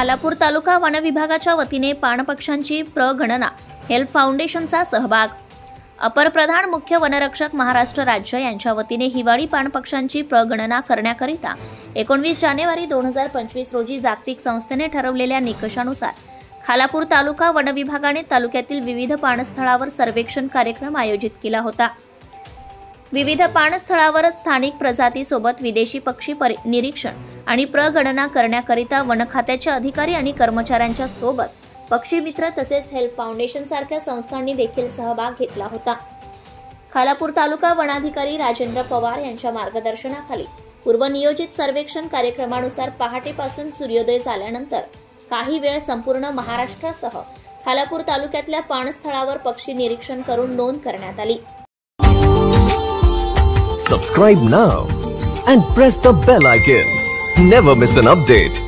खालापूर तालुका one विभागाच्या वतीने पाणपक्ष्यांची प्रगणना help फाउंडेशनचा सहभाग। अपर प्रधान मुख्य वनरक्षक महाराष्ट्र राज्य यांच्या वतीने हिवाळी पाणपक्ष्यांची प्रगणना करण्याकरिता 19 जानेवारी 2025 रोजी जागतिक संस्थेने ठरवलेल्या निकषानुसार खालापूर तालुका वन विभागाने तालुक्यातील विविध पाणस्थळावर सर्वेक्षण कार्यक्रम आयोजित केला होता। विविध पाणस्थळावर स्थानिक प्रजातीसोबत विदेशी पक्षी निरीक्षण आणि प्रगणना करण्याकरिता वन खात्याचे अधिकारी आणि कर्मचाऱ्यांच्या सोबत पक्षी मित्र तसेच हेल्प फाउंडेशन सारख्या संस्थांनी देखील सहभाग घेतला होता। खालापूर तालुका वनाधिकारी राजेंद्र पवार यांच्या मार्गदर्शनाखाली पूर्वनियोजित सर्वेक्षण कार्यक्रमानुसार पहाटेपासून सूर्योदय झाल्यानंतर काही वेळ संपूर्ण महाराष्ट्रासह खालापूर तालुक्यातल्या पाणस्थळावर पक्षी निरीक्षण करून नोंद करण्यात आली। Subscribe now and press the bell icon. Never miss an update.